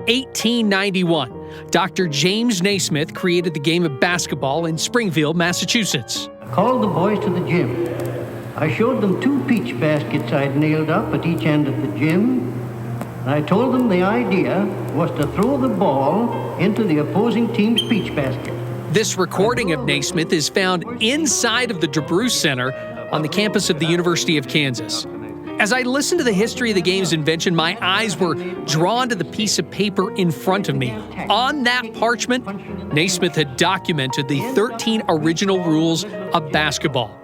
1891, Dr. James Naismith created the game of basketball in Springfield, Massachusetts. I called the boys to the gym. I showed them 2 peach baskets I'd nailed up at each end of the gym. And I told them the idea was to throw the ball into the opposing team's peach basket. This recording of Naismith is found inside of the DeBruce Center on the campus of the University of Kansas. As I listened to the history of the game's invention, my eyes were drawn to the piece of paper in front of me. On that parchment, Naismith had documented the 13 original rules of basketball.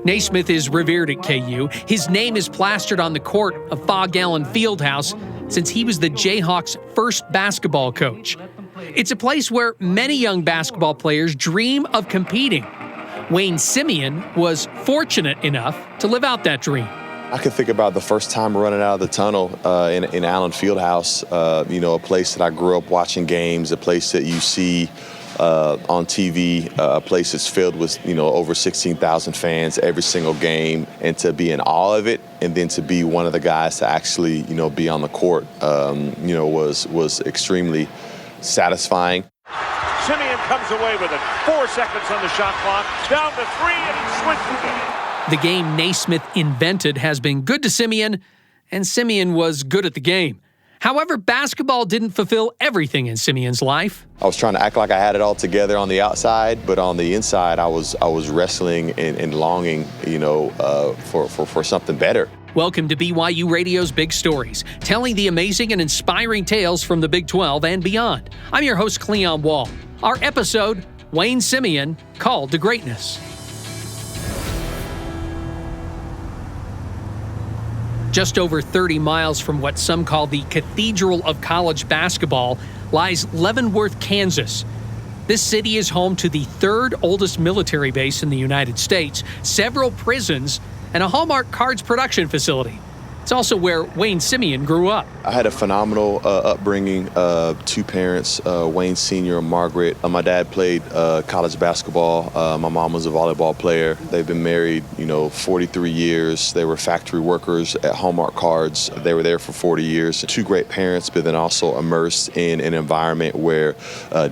Naismith is revered at KU. His name is plastered on the court of Fog Allen Fieldhouse since he was the Jayhawks' first basketball coach. It's a place where many young basketball players dream of competing. Wayne Simien was fortunate enough to live out that dream. I can think about the first time running out of the tunnel in Allen Fieldhouse, a place that I grew up watching games, a place that you see on TV, a place that's filled with, over 16,000 fans every single game, and to be in awe of it, and then to be one of the guys to actually, be on the court, was extremely satisfying. Simien comes away with it. 4 seconds on the shot clock. Down to 3, and he switches it. The game Naismith invented has been good to Simien, and Simien was good at the game. However, basketball didn't fulfill everything in Simien's life. I was trying to act like I had it all together on the outside, but on the inside, I was wrestling and longing, for something better. Welcome to BYU Radio's Big Stories, telling the amazing and inspiring tales from the Big 12 and beyond. I'm your host, Cleon Wall. Our episode, Wayne Simien, Called to Greatness. Just over 30 miles from what some call the Cathedral of College Basketball lies Leavenworth, Kansas. This city is home to the 3rd oldest military base in the United States, several prisons, and a Hallmark Cards production facility. It's also where Wayne Simien grew up. I had a phenomenal upbringing, 2 parents, Wayne Senior and Margaret. My dad played college basketball. My mom was a volleyball player. They've been married, 43 years. They were factory workers at Hallmark Cards. They were there for 40 years. 2 great parents, but then also immersed in an environment where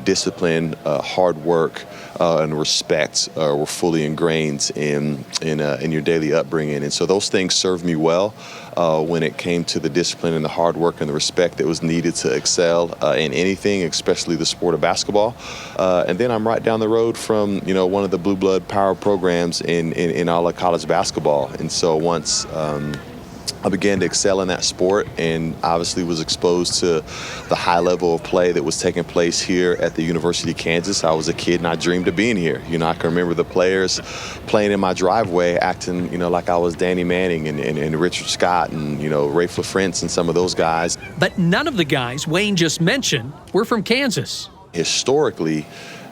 discipline, hard work, and respect were fully ingrained in your daily upbringing. And so those things served me well when it came to the discipline and the hard work and the respect that was needed to excel in anything, especially the sport of basketball. And then I'm right down the road from, one of the blue blood power programs in all of college basketball. And so once I began to excel in that sport and obviously was exposed to the high level of play that was taking place here at the University of Kansas. I was a kid and I dreamed of being here. I can remember the players playing in my driveway acting, like I was Danny Manning and Richard Scott and, Ray LaFrance and some of those guys. But none of the guys Wayne just mentioned were from Kansas. Historically,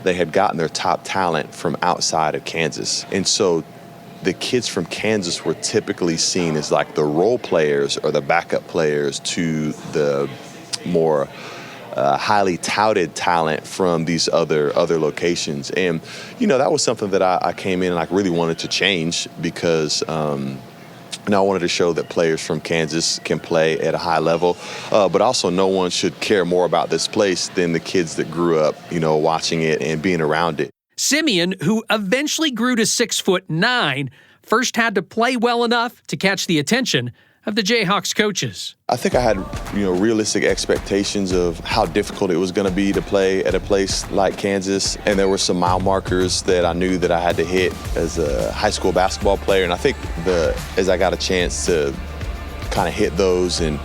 they had gotten their top talent from outside of Kansas. And so the kids from Kansas were typically seen as like the role players or the backup players to the more highly touted talent from these other locations. And, that was something that I came in and I really wanted to change because I wanted to show that players from Kansas can play at a high level, but also no one should care more about this place than the kids that grew up, watching it and being around it. Simien, who eventually grew to 6'9", first had to play well enough to catch the attention of the Jayhawks coaches. I think I had, realistic expectations of how difficult it was going to be to play at a place like Kansas. And there were some mile markers that I knew that I had to hit as a high school basketball player. And I think as I got a chance to kind of hit those and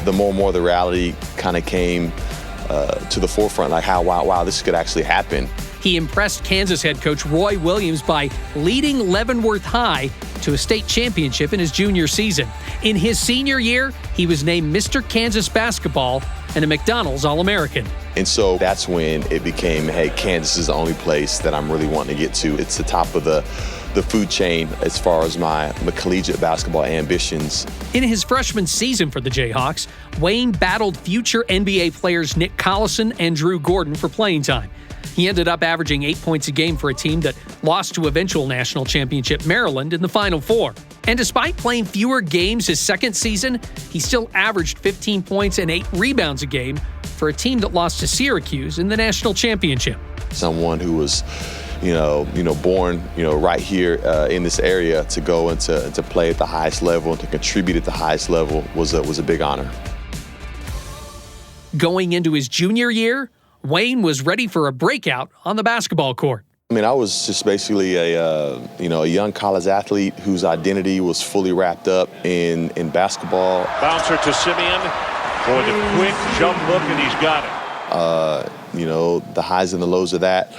the more and more the reality kind of came to the forefront, like how, wow, this could actually happen. He impressed Kansas head coach Roy Williams by leading Leavenworth High to a state championship in his junior season. In his senior year, he was named Mr. Kansas Basketball and a McDonald's All-American. And so that's when it became, hey, Kansas is the only place that I'm really wanting to get to. It's the top of the food chain as far as my collegiate basketball ambitions. In his freshman season for the Jayhawks, Wayne battled future NBA players Nick Collison and Drew Gordon for playing time. He ended up averaging 8 points a game for a team that lost to eventual national championship Maryland in the Final Four. And despite playing fewer games his second season, he still averaged 15 points and 8 rebounds a game for a team that lost to Syracuse in the national championship. Someone who was, born, right here in this area to go and to play at the highest level and to contribute at the highest level was a big honor. Going into his junior year, Wayne was ready for a breakout on the basketball court. I mean, I was just basically a young college athlete whose identity was fully wrapped up in basketball. Bouncer to Simien for the quick jump look, and he's got it. The highs and the lows of that,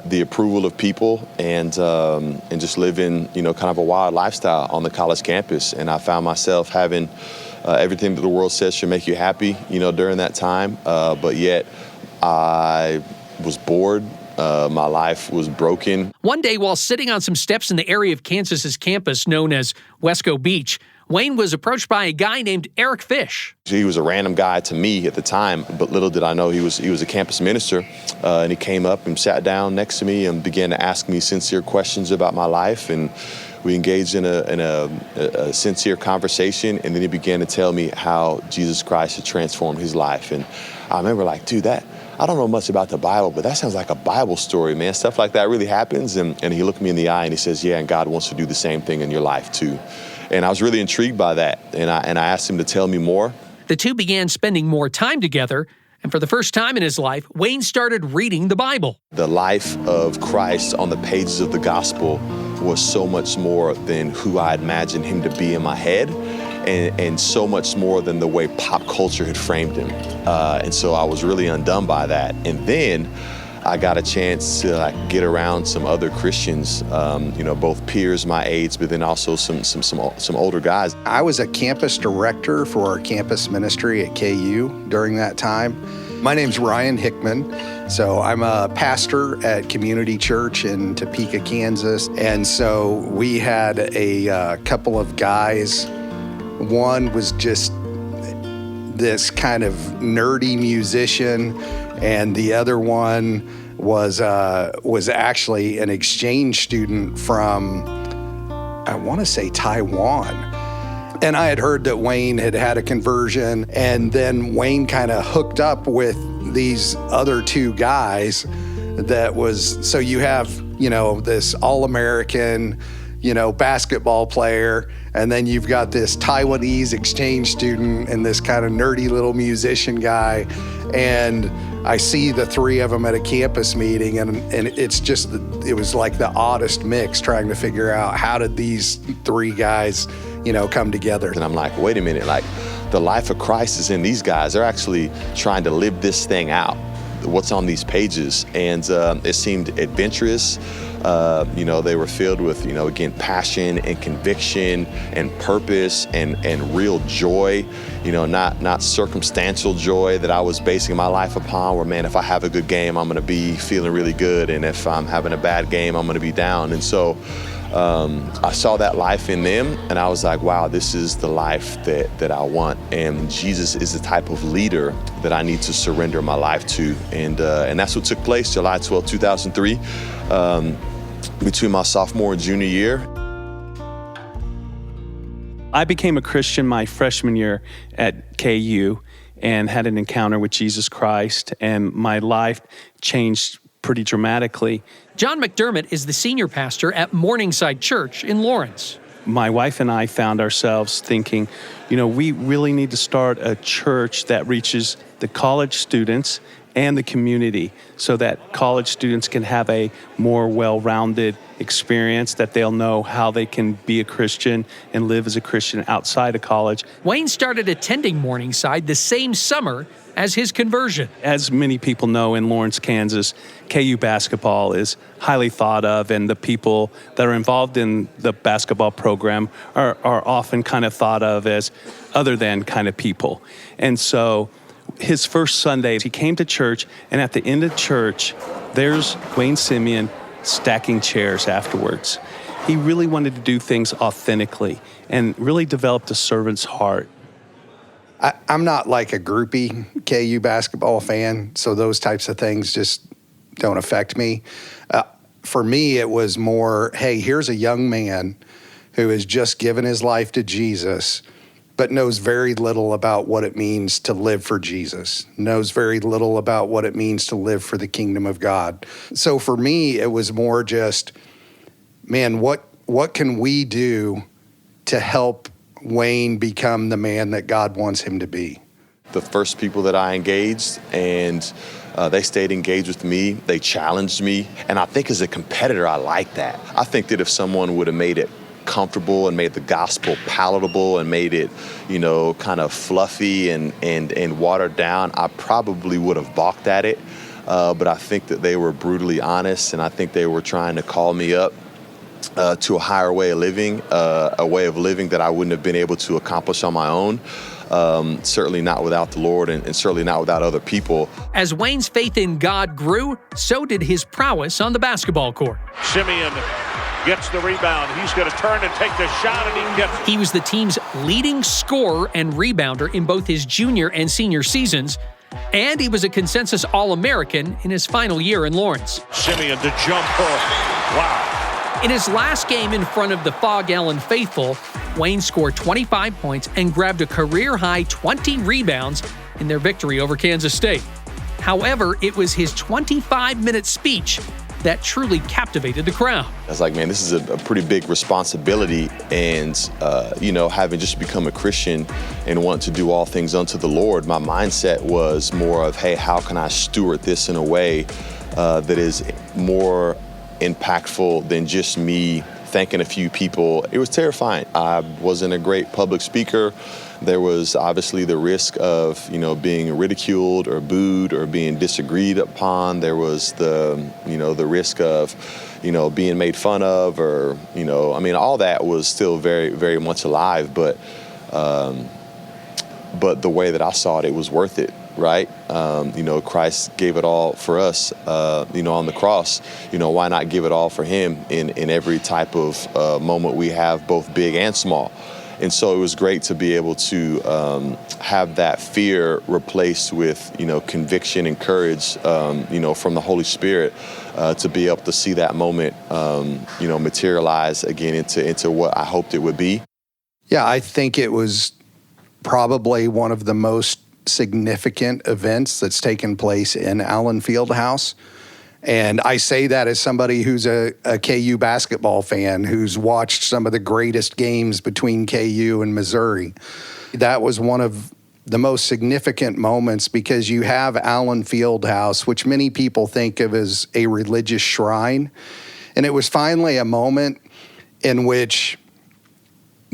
the approval of people, and just living, kind of a wild lifestyle on the college campus. And I found myself having everything that the world says should make you happy, during that time. But yet I was bored. My life was broken. One day, while sitting on some steps in the area of Kansas's campus known as Wesco Beach, Wayne was approached by a guy named Eric Fish. He was a random guy to me at the time, but little did I know he was a campus minister. And he came up and sat down next to me and began to ask me sincere questions about my life. And we engaged in a sincere conversation. And then he began to tell me how Jesus Christ had transformed his life. And I remember dude, I don't know much about the Bible, but that sounds like a Bible story, man. Stuff like that really happens. And he looked me in the eye and he says, yeah, and God wants to do the same thing in your life too. And I was really intrigued by that. And I asked him to tell me more. The two began spending more time together. And for the first time in his life, Wayne started reading the Bible. The life of Christ on the pages of the gospel was so much more than who I imagined him to be in my head. And so much more than the way pop culture had framed him. And so I was really undone by that. And then I got a chance to get around some other Christians, both peers my age, but then also some older guys. I was a campus director for our campus ministry at KU during that time. My name's Ryan Hickman. So I'm a pastor at Community Church in Topeka, Kansas. And so we had a couple of guys. One was just this kind of nerdy musician, and the other one was actually an exchange student from, I want to say, Taiwan. And I had heard that Wayne had a conversion, and then Wayne kind of hooked up with these other two guys so you have, this all-American, basketball player, and then you've got this Taiwanese exchange student and this kind of nerdy little musician guy. And I see the three of them at a campus meeting, and it was like the oddest mix trying to figure out how did these three guys, come together. And I'm like, wait a minute, the life of Christ is in these guys. They're actually trying to live this thing out, what's on these pages. And it seemed adventurous. They were filled with, again, passion and conviction and purpose and real joy, not circumstantial joy that I was basing my life upon where, man, if I have a good game, I'm going to be feeling really good. And if I'm having a bad game, I'm going to be down. And so I saw that life in them, and I was like, wow, this is the life that I want. And Jesus is the type of leader that I need to surrender my life to. And that's what took place July 12, 2003. Between my sophomore and junior year. I became a Christian my freshman year at KU and had an encounter with Jesus Christ, and my life changed pretty dramatically. John McDermott is the senior pastor at Morningstar Church in Lawrence. My wife and I found ourselves thinking, we really need to start a church that reaches the college students and the community so that college students can have a more well-rounded experience, that they'll know how they can be a Christian and live as a Christian outside of college. Wayne started attending Morningstar the same summer as his conversion. As many people know in Lawrence, Kansas, KU basketball is highly thought of, and the people that are involved in the basketball program are often kind of thought of as other than kind of people. And so his first Sunday, he came to church, and at the end of church, there's Wayne Simien stacking chairs afterwards. He really wanted to do things authentically and really developed a servant's heart. I'm not like a groupie KU basketball fan, so those types of things just don't affect me. For me, it was more, hey, here's a young man who has just given his life to Jesus, but knows very little about what it means to live for Jesus, knows very little about what it means to live for the kingdom of God. So for me, it was more just, man, what can we do to help Wayne become the man that God wants him to be? The first people that I engaged, and they stayed engaged with me. They challenged me. And I think as a competitor, I like that. I think that if someone would have made it comfortable and made the gospel palatable and made it, kind of fluffy and watered down, I probably would have balked at it. But I think that they were brutally honest, and I think they were trying to call me up to a higher way of living, a way of living that I wouldn't have been able to accomplish on my own. Certainly not without the Lord, and certainly not without other people. As Wayne's faith in God grew, so did his prowess on the basketball court. Simien gets the rebound. He's going to turn and take the shot, and he gets it. He was the team's leading scorer and rebounder in both his junior and senior seasons, and he was a consensus All-American in his final year in Lawrence. Simien the jumper. Wow. In his last game in front of the Fog Allen faithful, Wayne scored 25 points and grabbed a career-high 20 rebounds in their victory over Kansas State. However, it was his 25-minute speech that truly captivated the crowd. I was like, man, this is a pretty big responsibility, and having just become a Christian and want to do all things unto the Lord, my mindset was more of, hey, how can I steward this in a way that is more impactful than just me thanking a few people. It was terrifying. I wasn't a great public speaker. There was obviously the risk of, being ridiculed or booed or being disagreed upon. There was the risk of, being made fun of, or, all that was still very, very much alive. But the way that I saw it, it was worth it. Right? Christ gave it all for us, on the cross. Why not give it all for him in every type of moment we have, both big and small? And so it was great to be able to have that fear replaced with, conviction and courage, from the Holy Spirit, to be able to see that moment, materialize again into what I hoped it would be. Yeah, I think it was probably one of the most significant events that's taken place in Allen Fieldhouse. And I say that as somebody who's a KU basketball fan, who's watched some of the greatest games between KU and Missouri. That was one of the most significant moments, because you have Allen Fieldhouse, which many people think of as a religious shrine. And it was finally a moment in which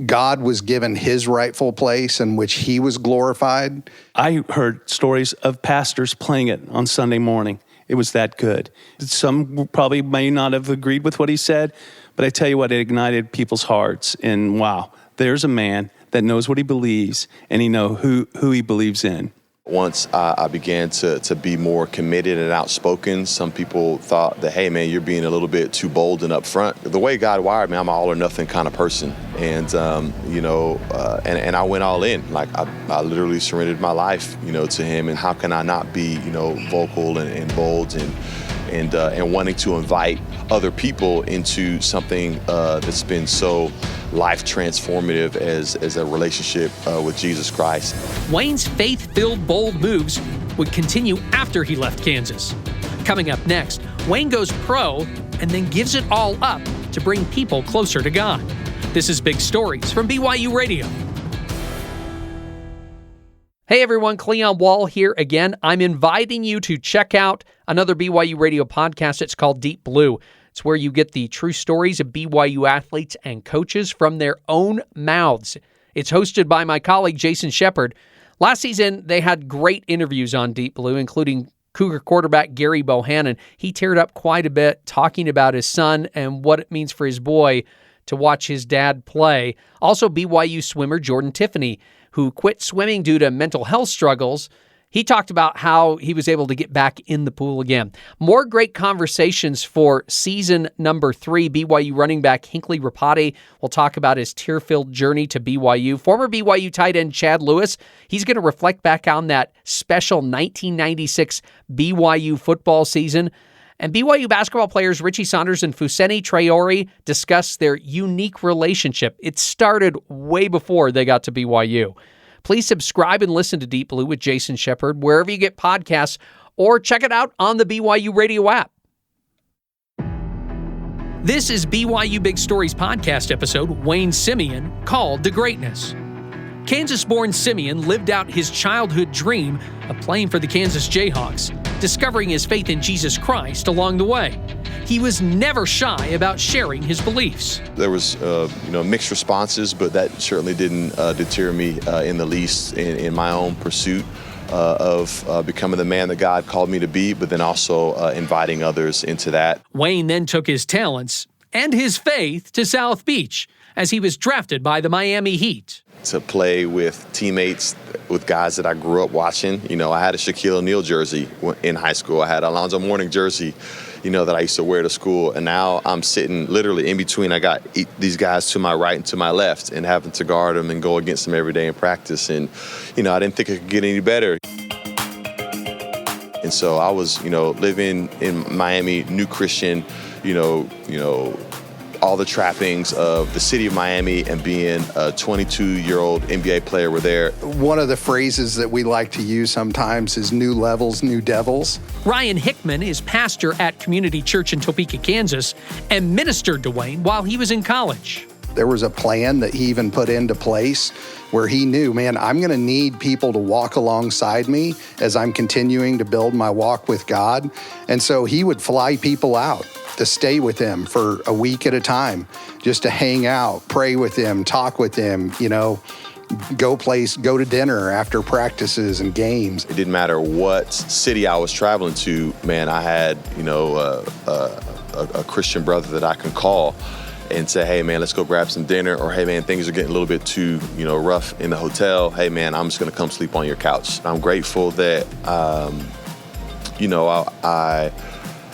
God was given his rightful place, in which he was glorified. I heard stories of pastors playing it on Sunday morning. It was that good. Some probably may not have agreed with what he said, but I tell you what, it ignited people's hearts. And wow, there's a man that knows what he believes, and he knows who he believes in. Once I began to be more committed and outspoken, some people thought that, hey, man, you're being a little bit too bold and upfront. The way God wired me, I'm an all or nothing kind of person. And, and I went all in. Like, I literally surrendered my life, to him. And how can I not be, vocal and bold and wanting to invite other people into something that's been so life transformative as a relationship with Jesus Christ. Wayne's faith-filled bold moves would continue after he left Kansas. Coming up next, Wayne goes pro and then gives it all up to bring people closer to God. This is Big Stories from BYU Radio. Hey everyone, Cleon Wall here again. I'm inviting you to check out another BYU Radio podcast. It's called Deep Blue. It's where you get the true stories of BYU athletes and coaches from their own mouths. It's hosted by my colleague, Jason Shepard. Last season, they had great interviews on Deep Blue, including Cougar quarterback Gary Bohannon. He teared up quite a bit talking about his son and what it means for his boy to watch his dad play. Also, BYU swimmer Jordan Tiffany, who quit swimming due to mental health struggles. He talked about how he was able to get back in the pool again. More great conversations for season number 3. BYU running back Hinckley Rapati will talk about his tear-filled journey to BYU. Former BYU tight end Chad Lewis, he's going to reflect back on that special 1996 BYU football season. And BYU basketball players Richie Saunders and Fuseni Traore discuss their unique relationship. It started way before they got to BYU. Please subscribe and listen to Deep Blue with Jason Shepard wherever you get podcasts, or check it out on the BYU Radio app. This is BYU Big Stories podcast episode, Wayne Simien, Called to Greatness. Kansas-born Simien lived out his childhood dream of playing for the Kansas Jayhawks, discovering his faith in Jesus Christ along the way. He was never shy about sharing his beliefs. There was, mixed responses, but that certainly didn't deter me in the least in my own pursuit of becoming the man that God called me to be, but then also inviting others into that. Wayne then took his talents and his faith to South Beach as he was drafted by the Miami Heat. To play with teammates, with guys that I grew up watching. I had a Shaquille O'Neal jersey in high school. I had Alonzo Mourning jersey, that I used to wear to school. And now I'm sitting literally in between. I got these guys to my right and to my left and having to guard them and go against them every day in practice. And, I didn't think it could get any better. And so I was, living in Miami, new Christian, all the trappings of the city of Miami, and being a 22-year-old NBA player were there. One of the phrases that we like to use sometimes is new levels, new devils. Ryan Hickman is pastor at Community Church in Topeka, Kansas, and ministered to Wayne while he was in college. There was a plan that he even put into place where he knew, man, I'm going to need people to walk alongside me as I'm continuing to build my walk with God. And so he would fly people out to stay with him for a week at a time, just to hang out, pray with him, talk with him, go to dinner after practices and games. It didn't matter what city I was traveling to, man, I had, a Christian brother that I can call and say, hey, man, let's go grab some dinner. Or, hey, man, things are getting a little bit too, rough in the hotel. Hey, man, I'm just going to come sleep on your couch. I'm grateful that,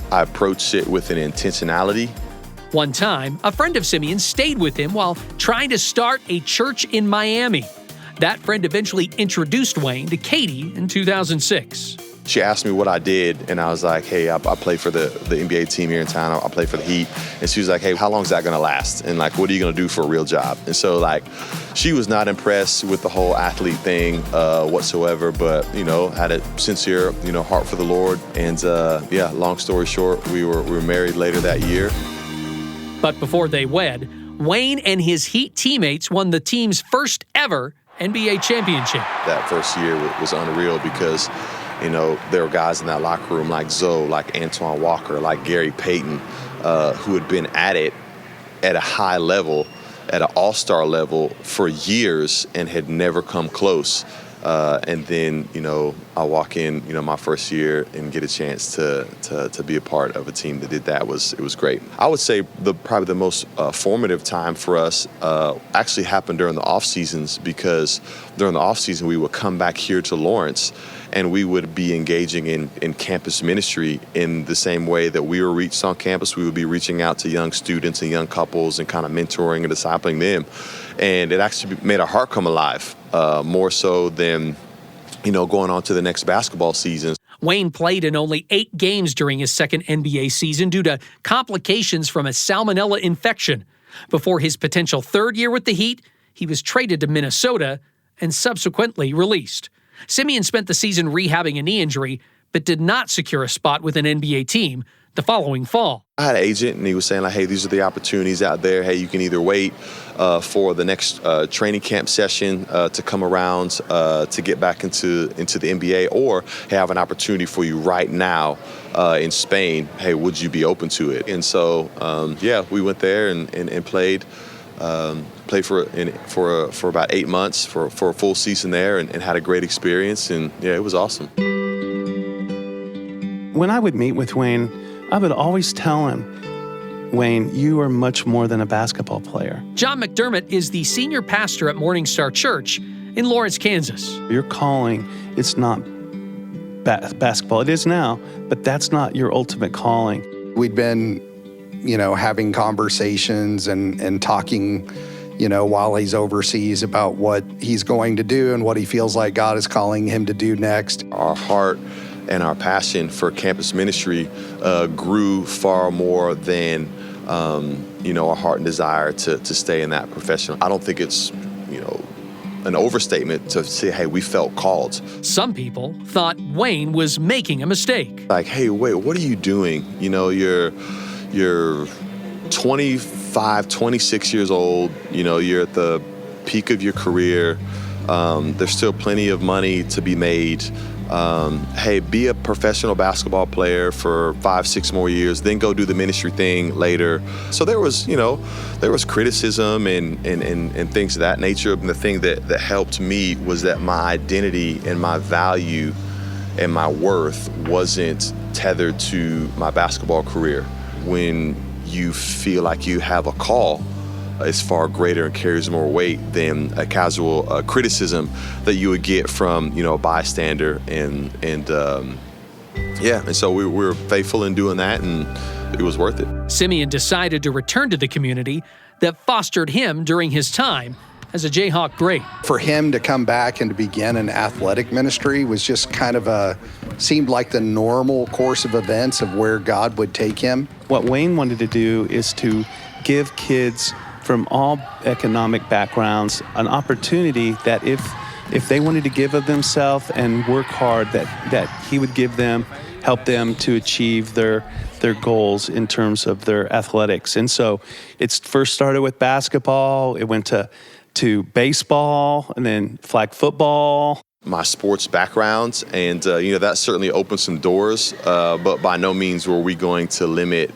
I approached it with an intentionality. One time, a friend of Simien stayed with him while trying to start a church in Miami. That friend eventually introduced Wayne to Katie in 2006. She asked me what I did, and I was like, hey, I play for the NBA team here in town. I play for the Heat. And she was like, hey, how long is that going to last? And, what are you going to do for a real job? And so, she was not impressed with the whole athlete thing whatsoever, but, had a sincere, heart for the Lord. And, long story short, we were married later that year. But before they wed, Wayne and his Heat teammates won the team's first ever NBA championship. That first year was unreal because there were guys in that locker room like Zoe, like Antoine Walker, like Gary Payton, who had been at it at a high level, at an all-star level for years and had never come close. And then, I walk in, my first year and get a chance to be a part of a team that did that. It was great. I would say probably the most formative time for us actually happened during the off seasons, because during the off season we would come back here to Lawrence and we would be engaging in campus ministry in the same way that we were reached on campus. We would be reaching out to young students and young couples and kind of mentoring and discipling them. And it actually made our heart come alive, more so than, going on to the next basketball season. Wayne played in only 8 games during his second NBA season due to complications from a salmonella infection. Before his potential third year with the Heat, he was traded to Minnesota and subsequently released. Simien spent the season rehabbing a knee injury, but did not secure a spot with an NBA team the following fall. I had an agent, and he was saying, hey, these are the opportunities out there. Hey, you can either wait for the next training camp session to come around to get back into the NBA, or hey, I have an opportunity for you right now in Spain. Hey, would you be open to it? And so, we went there and played. Played for about 8 months for a full season there, and had a great experience, and it was awesome. When I would meet with Wayne, I would always tell him, Wayne, you are much more than a basketball player. John McDermott is the senior pastor at Morningstar Church in Lawrence, Kansas. Your calling, it's not basketball. It is now, but that's not your ultimate calling. We'd been, having conversations and talking, while he's overseas about what he's going to do and what he feels like God is calling him to do next. Our heart and our passion for campus ministry grew far more than our heart and desire to stay in that profession. I don't think it's an overstatement to say, hey, we felt called. Some people thought Wayne was making a mistake. Like, hey, wait, what are you doing? You're 25, 26 years old. You're at the peak of your career. There's still plenty of money to be made. Hey, be a professional basketball player for 5-6 more years, then go do the ministry thing later. So there was criticism and things of that nature. And the thing that helped me was that my identity and my value and my worth wasn't tethered to my basketball career. When you feel like you have a call, is far greater and carries more weight than a casual criticism that you would get from a bystander, and so we were faithful in doing that, and it was worth it. Simien decided to return to the community that fostered him during his time as a Jayhawk great. For him to come back and to begin an athletic ministry was just kind of seemed like the normal course of events of where God would take him. What Wayne wanted to do is to give kids from all economic backgrounds an opportunity that if they wanted to give of themselves and work hard, that he would help them to achieve their goals in terms of their athletics. And so it first started with basketball, it went to baseball, and then flag football. My sports background, and that certainly opened some doors, but by no means were we going to limit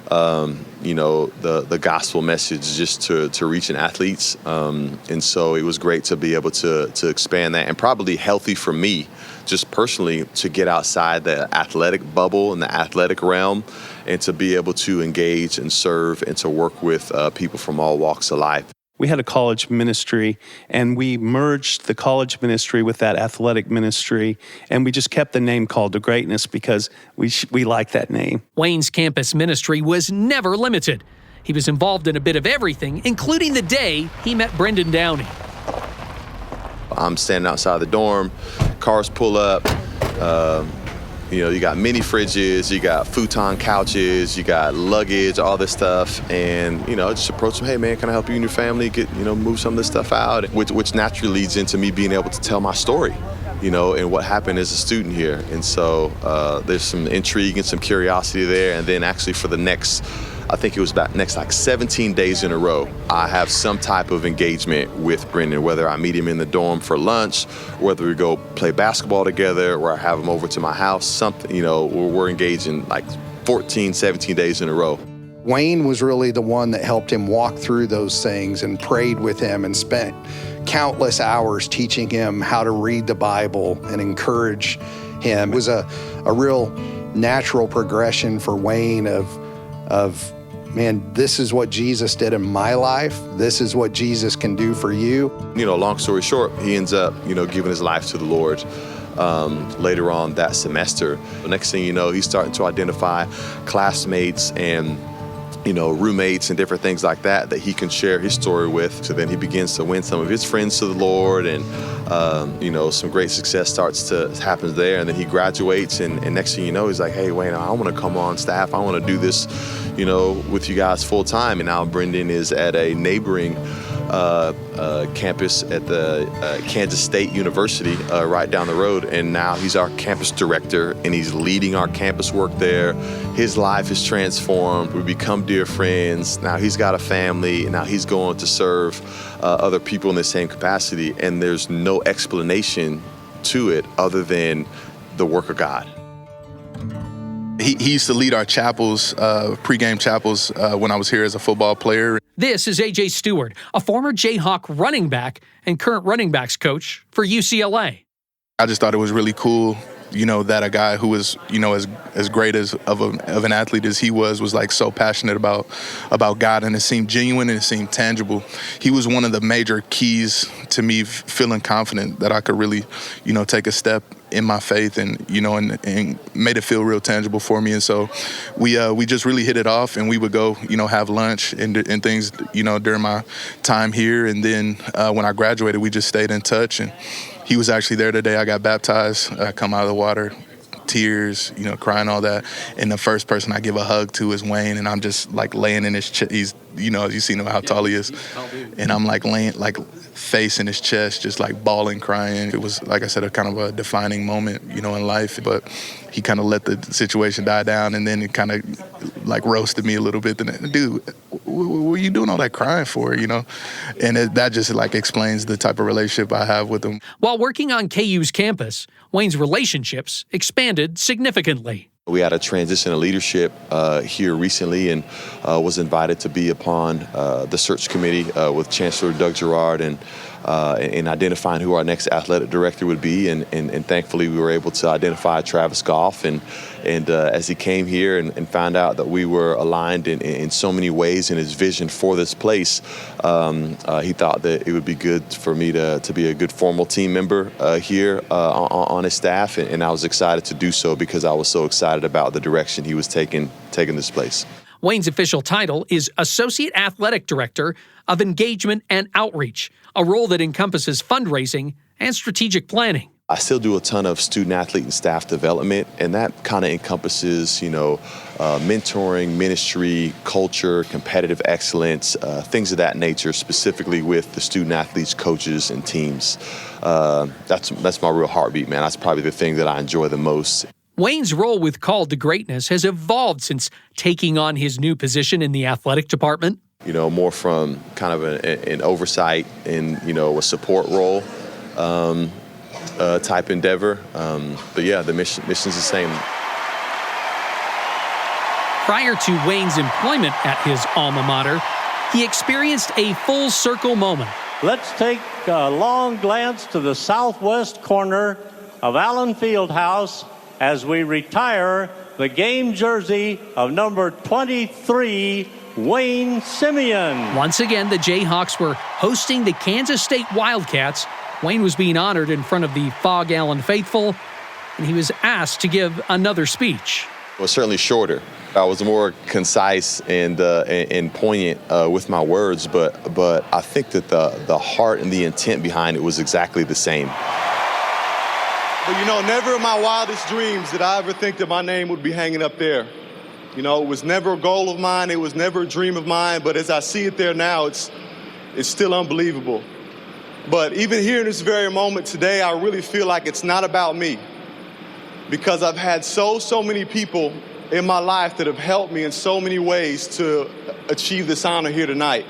the gospel message just to reaching athletes. And so it was great to be able to expand that, and probably healthy for me, just personally, to get outside the athletic bubble and the athletic realm, and to be able to engage and serve and to work with people from all walks of life. We had a college ministry, and we merged the college ministry with that athletic ministry, and we just kept the name Called to Greatness because we like that name. Wayne's campus ministry was never limited. He was involved in a bit of everything, including the day he met Brendan Downey. I'm standing outside the dorm, cars pull up, you got mini fridges, you got futon couches, you got luggage, all this stuff, and I just approach them. Hey man, can I help you and your family get move some of this stuff out? Which naturally leads into me being able to tell my story, and what happened as a student here. And so there's some intrigue and some curiosity there. And then actually for the next, I think it was about next 17 days in a row, I have some type of engagement with Brendan, whether I meet him in the dorm for lunch, whether we go play basketball together, or I have him over to my house, something, we're engaging 14, 17 days in a row. Wayne was really the one that helped him walk through those things and prayed with him and spent countless hours teaching him how to read the Bible and encourage him. It was a real natural progression for Wayne of man, this is what Jesus did in my life. This is what Jesus can do for you. Long story short, he ends up, giving his life to the Lord later on that semester. The next thing you know, he's starting to identify classmates and roommates and different things like that he can share his story with. So then he begins to win some of his friends to the Lord, and some great success starts to happen there. And then he graduates, and next thing you know, he's like, hey, Wayne, I want to come on staff. I want to do this, with you guys full time. And now Brendan is at a neighboring campus at the Kansas State University right down the road, and now he's our campus director, and he's leading our campus work there. His life is transformed. We become dear friends. Now he's got a family, and now he's going to serve other people in the same capacity, and there's no explanation to it other than the work of God. He used to lead our chapels, pregame chapels, when I was here as a football player. This is A.J. Steward, a former Jayhawk running back and current running backs coach for UCLA. I just thought it was really cool, that a guy who was, as great of an athlete as he was so passionate about God, and it seemed genuine and it seemed tangible. He was one of the major keys to me feeling confident that I could really, take a step in my faith, and and made it feel real tangible for me. And so we just really hit it off, and we would go have lunch and things during my time here. And then when I graduated, we just stayed in touch, and he was actually there the day I got baptized. I come out of the water tears, crying, all that. And the first person I give a hug to is Wayne, and I'm just like laying in his chest. He's, you've seen him, how tall he is. And I'm like laying, like face in his chest, just like bawling, crying. It was, like I said, a kind of a defining moment, in life. But he kind of let the situation die down, and then it kind of like roasted me a little bit. Dude, what are you doing all that crying for, And that just like explains the type of relationship I have with him. While working on KU's campus, Wayne's relationships expanded significantly. We had a transition of leadership here recently, and was invited to be upon the search committee with Chancellor Doug Girard and identifying who our next athletic director would be. And thankfully, we were able to identify Travis Goff. And as he came here and found out that we were aligned in so many ways in his vision for this place, he thought that it would be good for me to be a good formal team member here on his staff. And I was excited to do so because I was so excited about the direction he was taking this place. Wayne's official title is Associate Athletic Director of Engagement and Outreach, a role that encompasses fundraising and strategic planning. I still do a ton of student athlete and staff development, and that kind of encompasses, mentoring, ministry, culture, competitive excellence, things of that nature, specifically with the student athletes, coaches, and teams. That's my real heartbeat, man. That's probably the thing that I enjoy the most. Wayne's role with Called to Greatness has evolved since taking on his new position in the athletic department. More from kind of an oversight and, a support role type endeavor. But yeah, the mission's the same. Prior to Wayne's employment at his alma mater, he experienced a full circle moment. Let's take a long glance to the southwest corner of Allen Fieldhouse as we retire the game jersey of number 23, Wayne Simien. Once again, the Jayhawks were hosting the Kansas State Wildcats. Wayne was being honored in front of the Fog Allen faithful, and he was asked to give another speech. It was certainly shorter. I was more concise and poignant with my words, but I think that the heart and the intent behind it was exactly the same. But never in my wildest dreams did I ever think that my name would be hanging up there. It was never a goal of mine. It was never a dream of mine. But as I see it there now, it's still unbelievable. But even here in this very moment today, I really feel like it's not about me, because I've had so many people in my life that have helped me in so many ways to achieve this honor here tonight.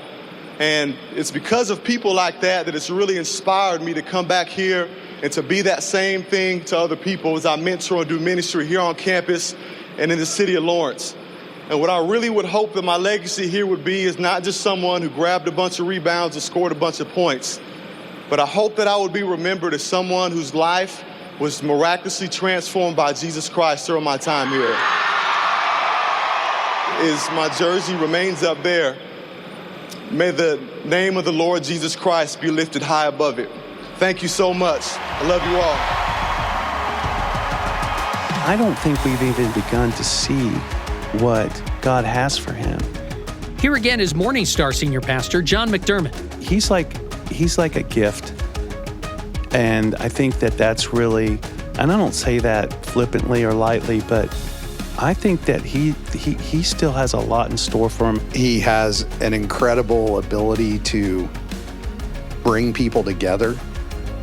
And it's because of people like that it's really inspired me to come back here and to be that same thing to other people as I mentor and do ministry here on campus and in the city of Lawrence. And what I really would hope that my legacy here would be is not just someone who grabbed a bunch of rebounds and scored a bunch of points, but I hope that I would be remembered as someone whose life was miraculously transformed by Jesus Christ during my time here. My jersey remains up there. May the name of the Lord Jesus Christ be lifted high above it. Thank you so much. I love you all. I don't think we've even begun to see what God has for him. Here again is Morningstar senior pastor John McDermott. He's like a gift. And I think that's really, and I don't say that flippantly or lightly, but I think that he still has a lot in store for him. He has an incredible ability to bring people together.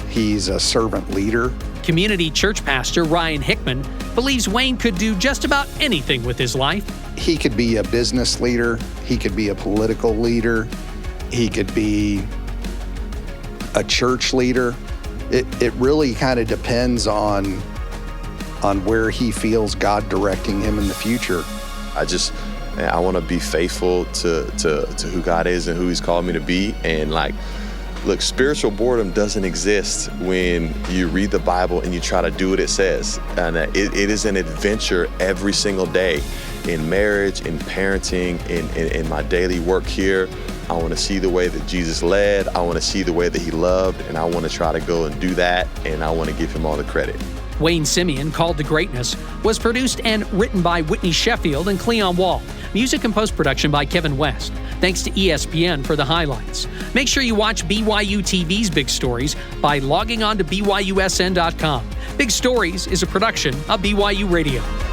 He's a servant leader. Community church pastor Ryan Hickman believes Wayne could do just about anything with his life. He could be a business leader. He could be a political leader. He could be a church leader. It really kind of depends on where he feels God directing him in the future. I want to be faithful to who God is and who he's called me to be. And look, spiritual boredom doesn't exist when you read the Bible and you try to do what it says. And it is an adventure every single day in marriage, in parenting, in my daily work here. I want to see the way that Jesus led. I want to see the way that he loved. And I want to try to go and do that. And I want to give him all the credit. Wayne Simien, Called to Greatness, was produced and written by Whitney Sheffield and Cleon Wall. Music and post-production by Kevin West. Thanks to ESPN for the highlights. Make sure you watch BYUTV's big stories by logging on to BYUSN.com. Big Stories is a production of BYU Radio.